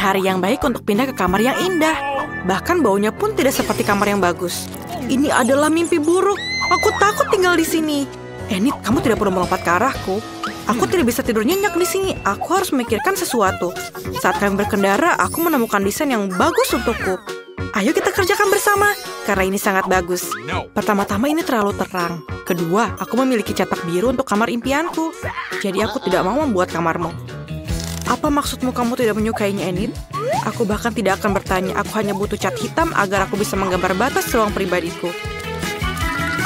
Hari yang baik untuk pindah ke kamar yang indah. Bahkan baunya pun tidak seperti kamar yang bagus. Ini adalah mimpi buruk. Aku takut tinggal di sini. Enid, kamu tidak perlu melompat ke arahku. Aku tidak bisa tidur nyenyak di sini. Aku harus memikirkan sesuatu. Saat kami berkendara, aku menemukan desain yang bagus untukku. Ayo kita kerjakan bersama, karena ini sangat bagus. Pertama-tama ini terlalu terang. Kedua, aku memiliki cetak biru untuk kamar impianku. Jadi aku tidak mau membuat kamarmu. Apa maksudmu kamu tidak menyukainya, Enid? Aku bahkan tidak akan bertanya. Aku hanya butuh cat hitam agar aku bisa menggambar batas ruang pribadiku.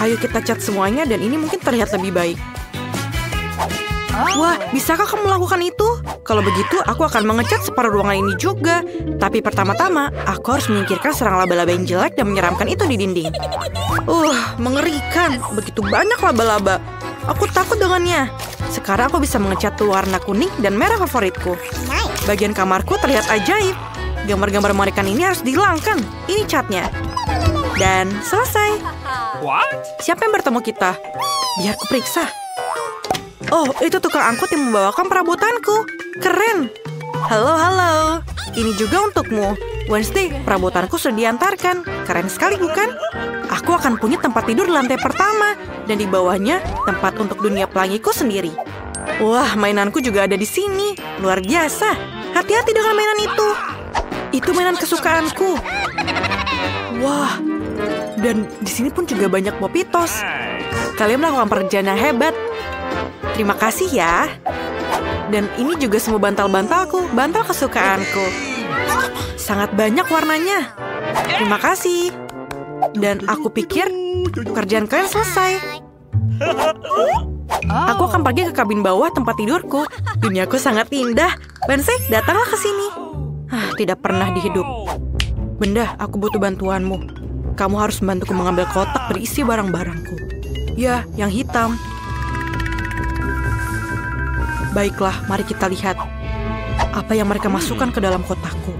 Ayo kita cat semuanya dan ini mungkin terlihat lebih baik. Wah, bisakah kamu melakukan itu? Kalau begitu, aku akan mengecat separuh ruangan ini juga. Tapi pertama-tama, aku harus menyingkirkan serang laba-laba yang jelek dan menyeramkan itu di dinding. Mengerikan. Begitu banyak laba-laba. Aku takut dengannya. Sekarang aku bisa mengecat warna kuning dan merah favoritku. Bagian kamarku terlihat ajaib. Gambar-gambar mengerikan ini harus dihilangkan. Ini catnya. Dan selesai. Siapa yang bertemu kita? Biar ku periksa. Oh, itu tukang angkut yang membawakan perabotanku. Keren. Halo. Ini juga untukmu. Wednesday, perabotanku sudah diantarkan. Keren sekali, bukan? Aku akan punya tempat tidur di lantai pertama. Dan di bawahnya, tempat untuk dunia pelangiku sendiri. Wah, mainanku juga ada di sini. Luar biasa. Hati-hati dengan mainan itu. Itu mainan kesukaanku. Wah, dan di sini pun juga banyak Popitos. Kalian melakukan pekerjaan yang hebat. Terima kasih ya. Dan ini juga semua bantal-bantalku, bantal kesukaanku. Sangat banyak warnanya. Terima kasih. Dan aku pikir pekerjaan kalian selesai. Aku akan pergi ke kabin bawah tempat tidurku. Duniaku sangat indah. Wednesday, datanglah ke sini. Tidak pernah di hidup. Benda, aku butuh bantuanmu. Kamu harus membantuku mengambil kotak berisi barang-barangku. Ya, yang hitam. Baiklah, mari kita lihat. Apa yang mereka masukkan ke dalam kotakku.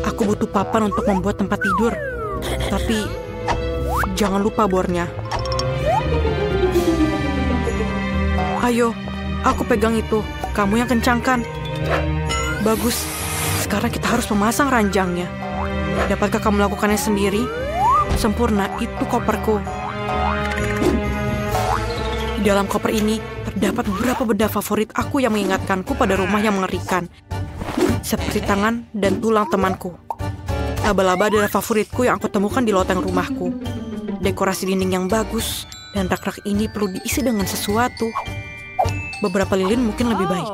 Aku butuh papan untuk membuat tempat tidur. Tapi, jangan lupa bornya. Ayo, aku pegang itu. Kamu yang kencangkan. Bagus. Sekarang kita harus memasang ranjangnya. Dapatkah kamu melakukannya sendiri? Sempurna, itu koperku. Di dalam koper ini terdapat beberapa benda favorit aku yang mengingatkanku pada rumah yang mengerikan. Seperti tangan dan tulang temanku. Laba-laba adalah favoritku yang aku temukan di loteng rumahku. Dekorasi dinding yang bagus, dan rak-rak ini perlu diisi dengan sesuatu. Beberapa lilin mungkin lebih baik.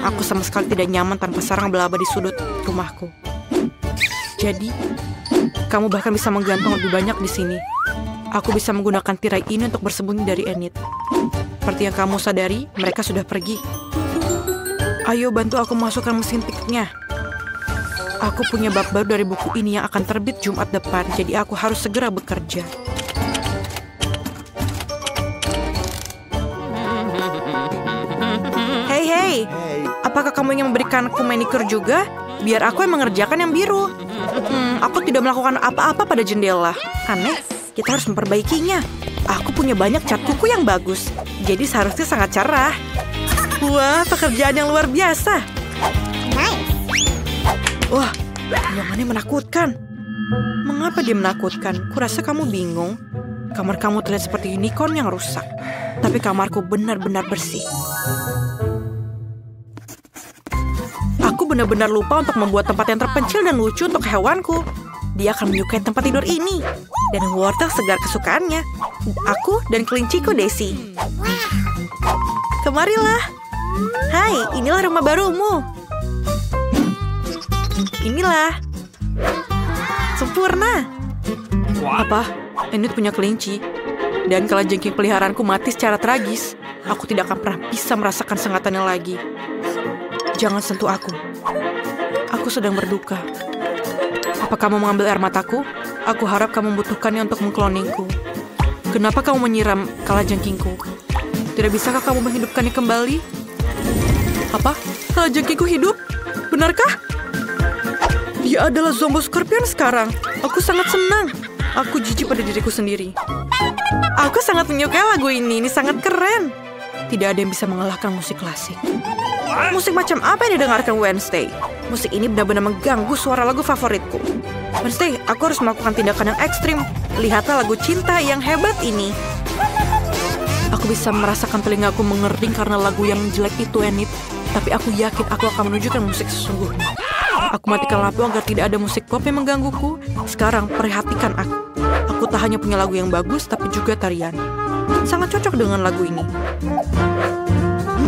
Aku sama sekali tidak nyaman tanpa sarang laba-laba di sudut rumahku. Jadi, kamu bahkan bisa menggantung lebih banyak di sini. Aku bisa menggunakan tirai ini untuk bersembunyi dari Enid. Seperti yang kamu sadari, mereka sudah pergi. Ayo bantu aku masukkan mesin tiknya. Aku punya bab baru dari buku ini yang akan terbit Jumat depan, jadi aku harus segera bekerja. Hey, apakah kamu ingin memberikanku manicure juga? Biar aku yang mengerjakan yang biru. Aku tidak melakukan apa-apa pada jendela. Aneh. Kita harus memperbaikinya. Aku punya banyak cat kuku yang bagus. Jadi seharusnya sangat cerah. Wah, pekerjaan yang luar biasa. Wah, ruangannya menakutkan. Mengapa dia menakutkan? Kurasa kamu bingung. Kamar kamu terlihat seperti unicorn yang rusak. Tapi kamarku benar-benar bersih. Aku benar-benar lupa untuk membuat tempat yang terpencil dan lucu untuk hewanku. Dia akan menyukai tempat tidur ini. Dan wortel segar kesukaannya. Aku dan kelinciku Daisy. Kemarilah. Hai, inilah rumah barumu. Inilah. Sempurna. Apa? Enid punya kelinci. Dan kalajengking peliharaanku mati secara tragis. Aku tidak akan pernah bisa merasakan sengatannya lagi. Jangan sentuh aku. Aku sedang berduka. Apa kamu mengambil air mataku? Aku harap kamu membutuhkannya untuk mengkloningku. Kenapa kamu menyiram kalajengkingku? Tidak bisakah kamu menghidupkannya kembali? Apa? Kalajengkingku hidup? Benarkah? Dia adalah Zombo Scorpion sekarang. Aku sangat senang. Aku jijik pada diriku sendiri. Aku sangat menyukai lagu ini. Ini sangat keren. Tidak ada yang bisa mengalahkan musik klasik. Musik macam apa yang didengarkan Wednesday? Musik ini benar-benar mengganggu suara lagu favoritku. Wednesday, aku harus melakukan tindakan yang ekstrim. Lihatlah lagu cinta yang hebat ini. Aku bisa merasakan telingaku mengering karena lagu yang jelek itu, Enid. Tapi aku yakin aku akan menunjukkan musik sesungguhnya. Aku matikan lampu agar tidak ada musik pop yang menggangguku. Sekarang, perhatikan aku. Aku tak hanya punya lagu yang bagus, tapi juga tarian. Sangat cocok dengan lagu ini.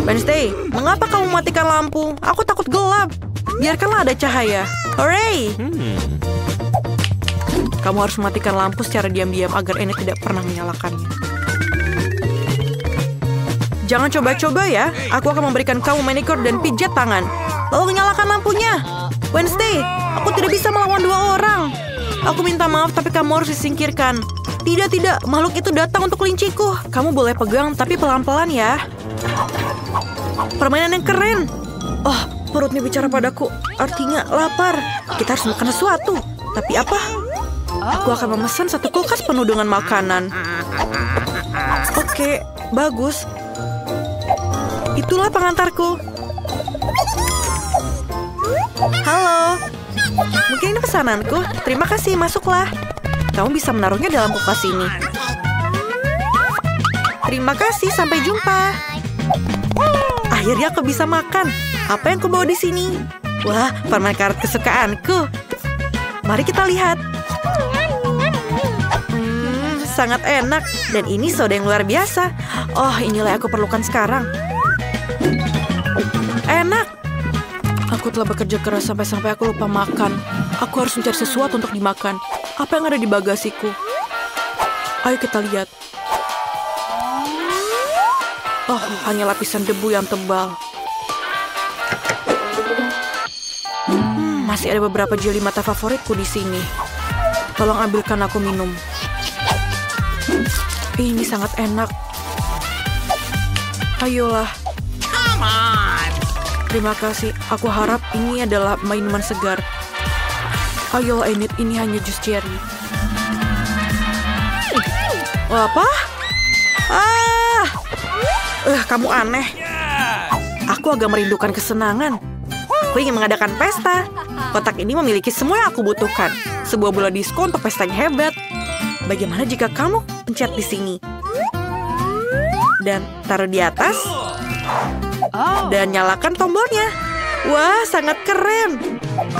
Wednesday, mengapa kamu matikan lampu? Aku takut gelap. Biarkanlah ada cahaya. Hooray! Kamu harus mematikan lampu secara diam-diam agar Enid tidak pernah menyalakannya. Jangan coba-coba ya. Aku akan memberikan kamu manicure dan pijat tangan. Lalu nyalakan lampunya. Wednesday, aku tidak bisa melawan 2 orang. Aku minta maaf, tapi kamu harus disingkirkan. Tidak, makhluk itu datang untuk kelinciku. Kamu boleh pegang, tapi pelan-pelan ya. Permainan yang keren. Oh, perutnya bicara padaku. Artinya lapar. Kita harus makan sesuatu. Tapi apa? Aku akan memesan 1 kulkas penuh dengan makanan. Oke, bagus. Itulah pengantarku. Halo. Mungkin ini pesananku. Terima kasih, masuklah. Kamu bisa menaruhnya dalam kulkas ini. Terima kasih, sampai jumpa. Akhirnya aku bisa makan. Apa yang kubawa di sini? Wah, permen karet kesukaanku. Mari kita lihat. Sangat enak. Dan ini soda yang luar biasa. Oh, inilah yang aku perlukan sekarang. Enak. Aku telah bekerja keras sampai aku lupa makan. Aku harus mencari sesuatu untuk dimakan. Apa yang ada di bagasiku? Ayo kita lihat. Oh, hanya lapisan debu yang tebal. Masih ada beberapa jeli mata favoritku di sini. Tolong ambilkan aku minum. Ini sangat enak. Ayolah. Come on. Terima kasih. Aku harap ini adalah minuman segar. Ayolah, Enid, ini hanya jus cherry. Apa? Kamu aneh. Aku agak merindukan kesenangan. Aku ingin mengadakan pesta. Kotak ini memiliki semua yang aku butuhkan. Sebuah bola disko untuk pestanya hebat. Bagaimana jika kamu pencet di sini? Dan taruh di atas. Dan nyalakan tombolnya. Wah, sangat keren.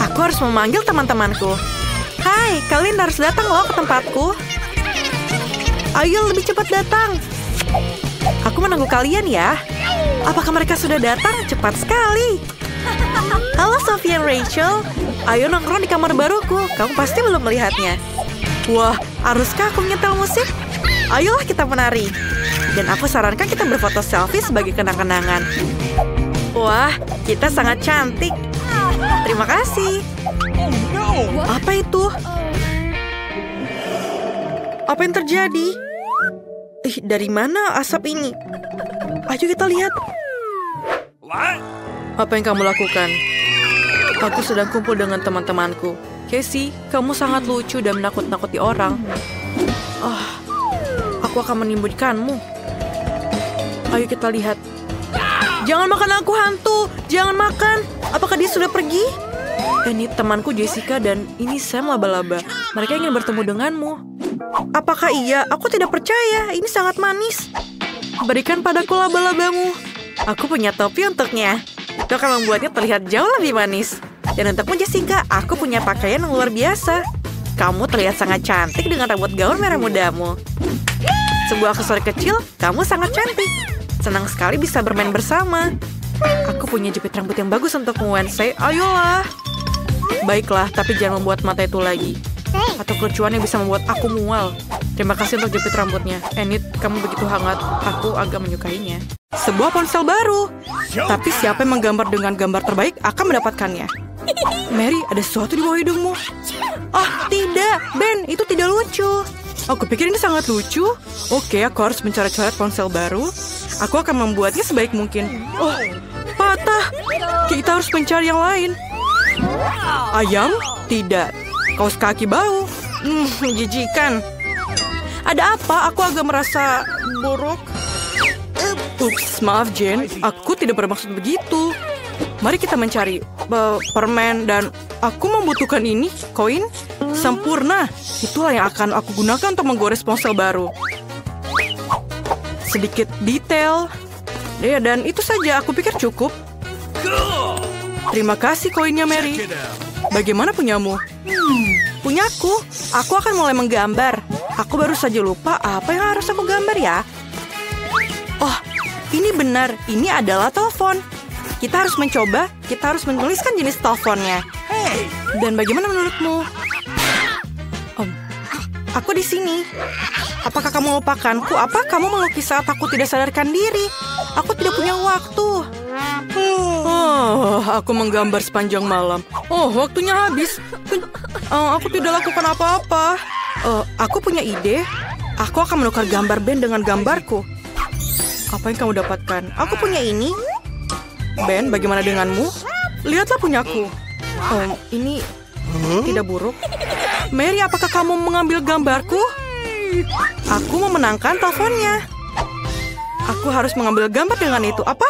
Aku harus memanggil teman-temanku. Hai, kalian harus datang loh ke tempatku. Ayo lebih cepat datang. Aku menunggu kalian ya. Apakah mereka sudah datang? Cepat sekali. Halo Sophie dan Rachel. Ayo nongkrong di kamar baruku. Kamu pasti belum melihatnya. Wah, haruskah aku menyetel musik? Ayolah kita menari. Dan aku sarankan kita berfoto selfie sebagai kenang-kenangan. Wah, kita sangat cantik. Terima kasih. Apa itu? Apa yang terjadi? Dari mana asap ini? Ayo kita lihat. Apa yang kamu lakukan? Aku sedang kumpul dengan teman-temanku. Casey, kamu sangat lucu dan menakut-nakuti orang. Aku akan menimbulkanmu. Ayo kita lihat. Jangan makan aku, hantu. Jangan makan. Apakah dia sudah pergi? Ini temanku Jessica dan ini Sam laba-laba. Mereka ingin bertemu denganmu. Apakah iya? Aku tidak percaya. Ini sangat manis. Berikan padaku laba-labamu. Aku punya topi untuknya. Itu akan membuatnya terlihat jauh lebih manis. Dan untukmu Jessica, aku punya pakaian yang luar biasa. Kamu terlihat sangat cantik dengan rambut gaun merah mudamu. Sebuah aksesoris kecil, kamu sangat cantik. Senang sekali bisa bermain bersama. Aku punya jepit rambut yang bagus untukmu, Wednesday. Ayolah. Baiklah, tapi jangan membuat mata itu lagi. Atau kelucuan yang bisa membuat aku mual. Terima kasih untuk jepit rambutnya. Enid, kamu begitu hangat. Aku agak menyukainya. Sebuah ponsel baru. Tapi siapa yang menggambar dengan gambar terbaik akan mendapatkannya. Mary, ada sesuatu di bawah hidungmu. Tidak. Ben, itu tidak lucu. Aku pikir ini sangat lucu. Oke, aku harus mencoret-coret ponsel baru. Aku akan membuatnya sebaik mungkin. Patah. Kita harus mencari yang lain. Ayam? Tidak. Kaos kaki bau. Menjijikan. Ada apa? Aku agak merasa buruk. Ups, maaf Jane. Aku tidak bermaksud begitu. Mari kita mencari permen dan aku membutuhkan ini, koin. Sempurna. Itulah yang akan aku gunakan untuk menggores ponsel baru. Sedikit detail. Ya, dan itu saja, aku pikir cukup. Terima kasih koinnya, Mary. Bagaimana punyamu? Punyaku, aku akan mulai menggambar. Aku baru saja lupa apa yang harus aku gambar ya. Oh, ini benar. Ini adalah telepon. Kita harus mencoba. Kita harus menuliskan jenis teleponnya. Dan bagaimana menurutmu? Aku di sini. Apakah kamu melupakanku? Apa kamu melukis saat aku tidak sadarkan diri? Aku tidak punya waktu. Aku menggambar sepanjang malam. Waktunya habis. Aku tidak lakukan apa-apa. Aku punya ide. Aku akan menukar gambar Ben dengan gambarku. Apa yang kamu dapatkan? Aku punya ini. Ben, bagaimana denganmu? Lihatlah punyaku. Ini tidak buruk. Mary, apakah kamu mengambil gambarku? Aku memenangkan teleponnya. Aku harus mengambil gambar dengan itu. Apa?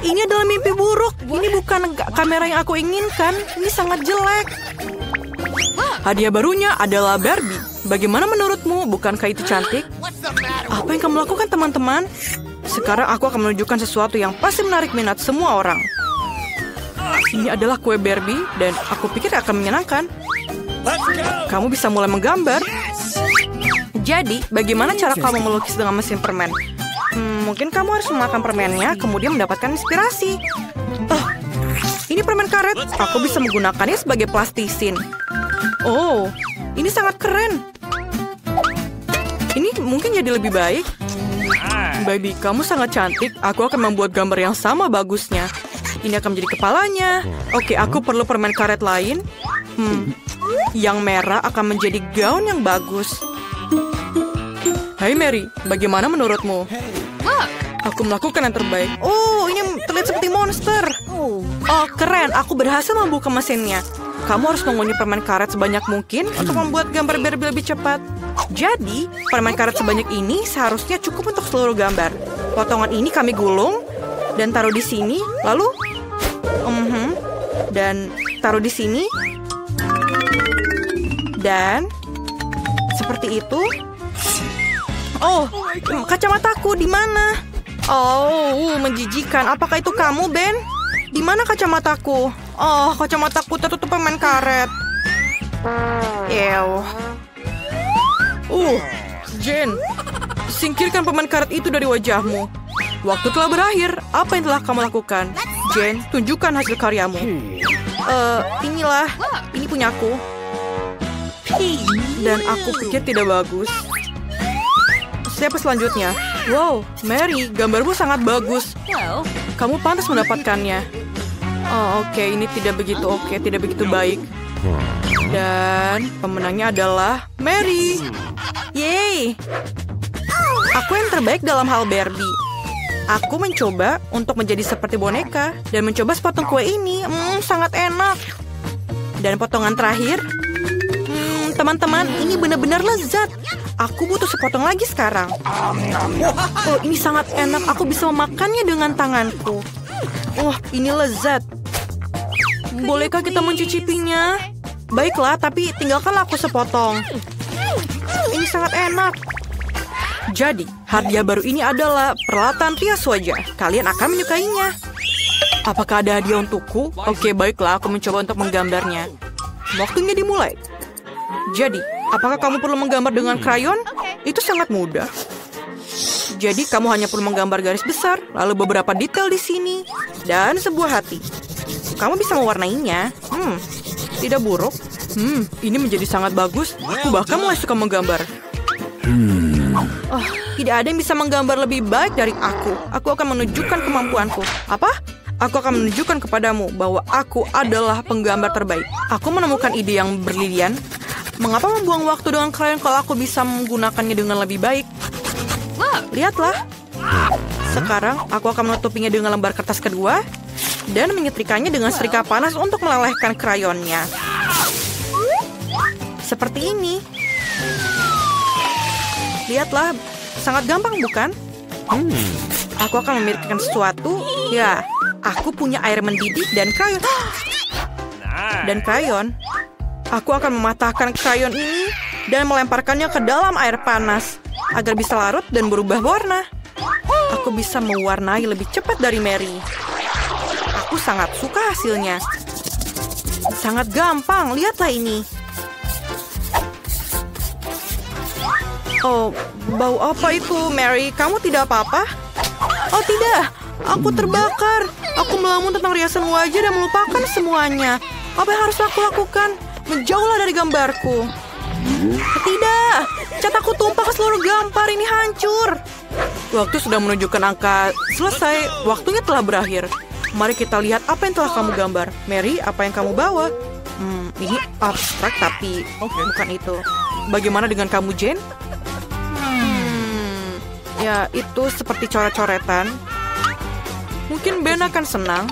Ini adalah mimpi buruk. Ini bukan kamera yang aku inginkan. Ini sangat jelek. Hadiah barunya adalah Barbie. Bagaimana menurutmu? Bukankah itu cantik? Apa yang kamu lakukan, teman-teman? Sekarang aku akan menunjukkan sesuatu yang pasti menarik minat semua orang. Ini adalah kue Barbie dan aku pikir akan menyenangkan. Kamu bisa mulai menggambar. Jadi, bagaimana cara kamu melukis dengan mesin permen? Mungkin kamu harus memakan permennya, kemudian mendapatkan inspirasi. Ini permen karet. Aku bisa menggunakannya sebagai plastisin. Ini sangat keren. Ini mungkin jadi lebih baik. Baby, kamu sangat cantik. Aku akan membuat gambar yang sama bagusnya. Ini akan menjadi kepalanya. Oke, aku perlu permen karet lain. Yang merah akan menjadi gaun yang bagus. Hai Mary, bagaimana menurutmu? Aku melakukan yang terbaik. Ini terlihat seperti monster. Keren. Aku berhasil membuka mesinnya. Kamu harus mengunyah permen karet sebanyak mungkin untuk membuat gambar Barbie lebih cepat. Jadi, permen karet sebanyak ini seharusnya cukup untuk seluruh gambar. Potongan ini kami gulung dan taruh di sini. Lalu, dan taruh di sini. Dan seperti itu. Kacamataku di mana? Menjijikan. Apakah itu kamu, Ben? Di mana kacamataku? Kacamataku tertutup permen karet. Jen, singkirkan permen karet itu dari wajahmu. Waktu telah berakhir. Apa yang telah kamu lakukan? Jen, tunjukkan hasil karyamu. Inilah. Ini punyaku. Dan aku pikir tidak bagus. Siapa selanjutnya? Wow, Mary, gambarmu sangat bagus. Kamu pantas mendapatkannya. Oke, ini tidak begitu tidak begitu baik. Dan pemenangnya adalah Mary. Yeay. Aku yang terbaik dalam hal Barbie. Aku mencoba untuk menjadi seperti boneka dan mencoba sepotong kue ini. Sangat enak. Dan potongan terakhir. Teman-teman, ini benar-benar lezat. Aku butuh sepotong lagi sekarang. Ini sangat enak. Aku bisa memakannya dengan tanganku. Ini lezat. Bolehkah kita mencicipinya? Baiklah, tapi tinggalkanlah aku sepotong. Ini sangat enak. Jadi, hadiah baru ini adalah peralatan rias wajah. Kalian akan menyukainya. Apakah ada hadiah untukku? Oke, baiklah, aku mencoba untuk menggambarnya. Waktunya dimulai. Jadi, apakah kamu perlu menggambar dengan krayon? Itu sangat mudah. Jadi, kamu hanya perlu menggambar garis besar, lalu beberapa detail di sini, dan sebuah hati. Kamu bisa mewarnainya. Tidak buruk. Ini menjadi sangat bagus. Aku bahkan mulai suka menggambar. Tidak ada yang bisa menggambar lebih baik dari aku. Aku akan menunjukkan kemampuanku. Apa? Aku akan menunjukkan kepadamu bahwa aku adalah penggambar terbaik. Aku menemukan ide yang brilian. Mengapa membuang waktu dengan krayon kalau aku bisa menggunakannya dengan lebih baik? Lihatlah. Sekarang aku akan menutupinya dengan lembar kertas kedua dan menyetrikanya dengan setrika panas untuk melelehkan krayonnya. Seperti ini. Lihatlah, sangat gampang bukan? Aku akan memikirkan sesuatu. Ya, Aku punya air mendidih dan krayon. Dan krayon. Aku akan mematahkan krayon ini dan melemparkannya ke dalam air panas agar bisa larut dan berubah warna. Aku bisa mewarnai lebih cepat dari Mary. Aku sangat suka hasilnya. Sangat gampang, lihatlah ini. Oh, bau apa itu, Mary? Kamu tidak apa-apa? Oh tidak, aku terbakar. Aku melamun tentang riasan wajah dan melupakan semuanya. Apa yang harus aku lakukan? Menjauhlah dari gambarku. Tidak, cat aku tumpah ke seluruh gambar, ini hancur. Waktu sudah menunjukkan angka selesai, waktunya telah berakhir. Mari kita lihat apa yang telah kamu gambar. Mary, apa yang kamu bawa? Ini abstrak tapi bukan itu. Bagaimana dengan kamu, Jane? Ya, itu seperti coret-coretan. Mungkin Ben akan senang.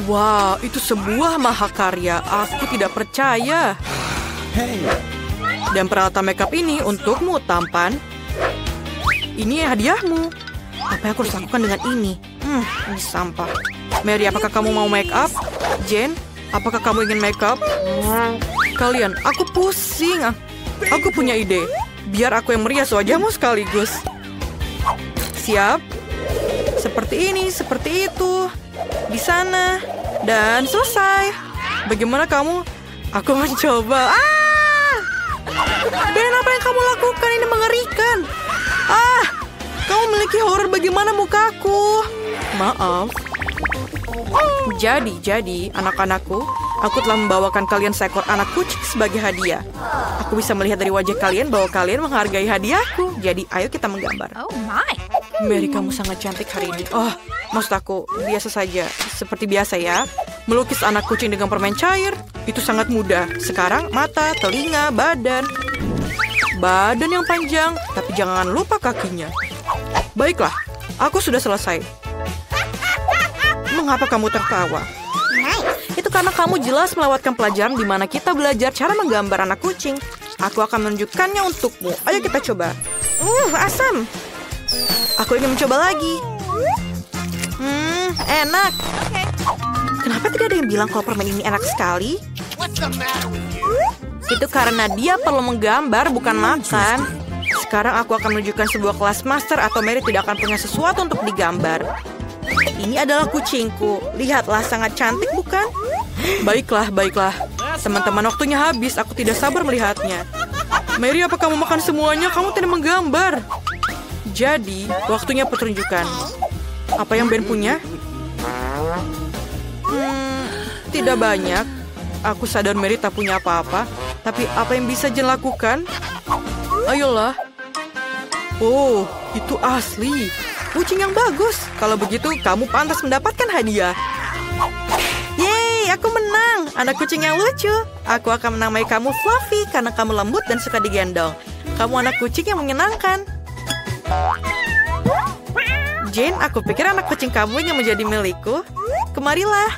Wow, itu sebuah mahakarya. Aku tidak percaya. Dan peralatan makeup ini untukmu, tampan. Ini hadiahmu. Apa yang aku harus lakukan dengan ini? Ini sampah. Mary, apakah kamu mau makeup? Jane, apakah kamu ingin makeup? Kalian, aku pusing. Aku punya ide. Biar aku yang merias wajahmu sekaligus. Siap? Seperti ini, seperti itu. Di sana. Dan selesai. Bagaimana kamu? Aku mencoba. Ben, apa yang kamu lakukan? Ini mengerikan. Kamu memiliki horor. Bagaimana mukaku? Maaf. Jadi, anak-anakku, aku telah membawakan kalian seekor anak kucing sebagai hadiah. Aku bisa melihat dari wajah kalian bahwa kalian menghargai hadiahku. Jadi, ayo kita menggambar. Oh my. Mary, kamu sangat cantik hari ini. Oh, maksud aku, biasa saja. Seperti biasa ya. Melukis anak kucing dengan permen cair, itu sangat mudah. Sekarang, mata, telinga, badan. Badan yang panjang, tapi jangan lupa kakinya. Baiklah, aku sudah selesai. Mengapa kamu tertawa? Itu karena kamu jelas melewatkan pelajaran di mana kita belajar cara menggambar anak kucing. Aku akan menunjukkannya untukmu. Ayo kita coba. Asam. Aku ingin mencoba lagi. Enak. Kenapa tidak ada yang bilang kalau permen ini enak sekali? Itu karena dia perlu menggambar, bukan makan. Sekarang aku akan menunjukkan sebuah kelas master atau Mary tidak akan punya sesuatu untuk digambar. Ini adalah kucingku. Lihatlah, sangat cantik bukan? Baiklah. Teman-teman, waktunya habis. Aku tidak sabar melihatnya. Mary, apa kamu makan semuanya? Kamu tidak menggambar. Jadi, waktunya pertunjukan. Apa yang Ben punya? Tidak banyak. Aku sadar Mary tak punya apa-apa. Tapi apa yang bisa Jen lakukan? Ayolah. Oh, itu asli. Kucing yang bagus. Kalau begitu, kamu pantas mendapatkan hadiah. Yeay, aku menang. Anak kucing yang lucu. Aku akan menamai kamu Fluffy karena kamu lembut dan suka digendong. Kamu anak kucing yang menyenangkan. Jane, aku pikir anak kucing kamu yang menjadi milikku. Kemarilah.